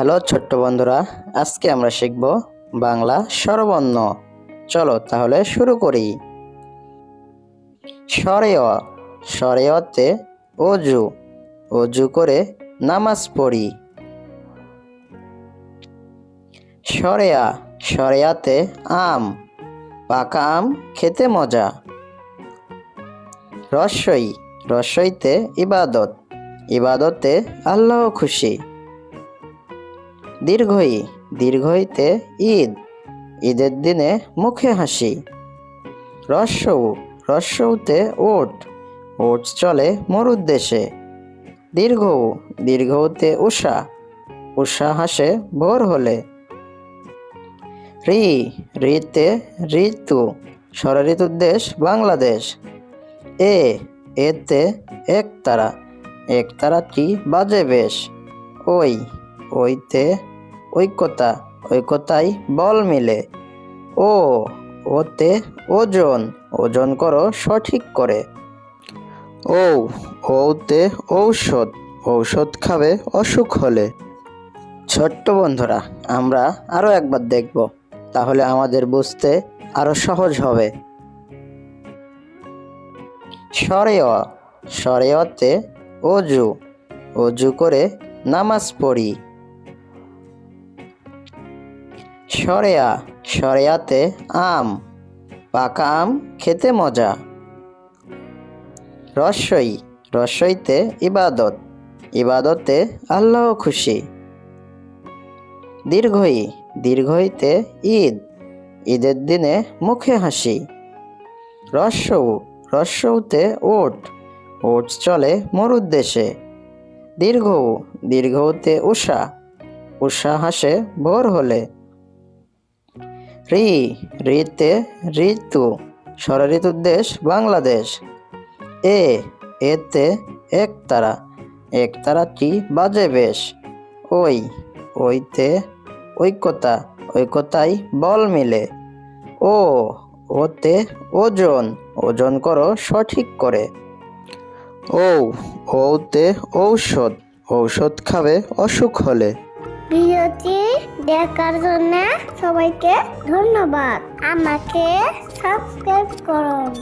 Hello ছোট্ট বন্ধুরা, আজকে আমরা শিখব বাংলা স্বরবর্ণ। চলো তাহলে শুরু করি। স্বরেয়, স্বরেয়তে অজু, অজু করে নামাজ পড়ি। স্বরেয়া, স্বরেয়াতে আম, পাকা আম খেতে মজা। রস্বই, রস্বইতে ইবাদত, ইবাদতে আল্লাহ খুশি। দীর্ঘই, দীর্ঘইতে ঈদ, ঈদের দিনে মুখে হাসি। রস্যৌ, রস্যৌতে ওট, ওট চলে মরুর দেশে। দীর্ঘৌ, দীর্ঘৌতে উষা, উষা হাসে ভোর হলে। ঋ, ঋতে ঋতু, ষড়ঋতুর দেশ বাংলাদেশ। এ, এতে একতারা, একতারাটি বাজে বেশ। ওই, ওইতে ঐক্যতা, ঐক্যতায় বল মিলে। ও, ওতে ওজন, ওজন করো সঠিক করে। ঔ, ঔতে ঔষধ, ঔষধ খাবে অসুখ হলে। ছোট্ট বন্ধুরা, আমরা আরো একবার দেখব, তাহলে আমাদের বুঝতে আরো সহজ হবে। স্বরেয়, স্বরেয়তে অজু, অজু করে নামাজ পড়ি। স্বরেয়া, স্বরেয়াতে আম, পাকা আম খেতে মজা। রস্বই, রস্বইতে ইবাদত, ইবাদতে আল্লাহ খুশি। দীর্ঘই, দীর্ঘইতে ঈদ, ঈদের দিনে মুখে হাসি। রস্যৌ, রস্যৌতে ওট, ওট চলে মরুর দেশে। দীর্ঘৌ, দীর্ঘৌতে উষা, উষা হাসে ভোর হলে। ঋ, ঋতে ঋতু, ষড়ঋতুর দেশ বাংলাদেশ। এ, এতে একতারা, একতারাটি বাজে বেশ। ওই, ওইতে ঐক্যতা, ঐক্যতায় বল মিলে। ও, ওতে ওজন, ওজন করো সঠিক করে। ঔ, ঔতে ঔষধ, ঔষধ খাবে অসুখ হলে। ভিডিওটি দেখার জন্য সবাইকে ধন্যবাদ। আমাকে সাবস্ক্রাইব করুন।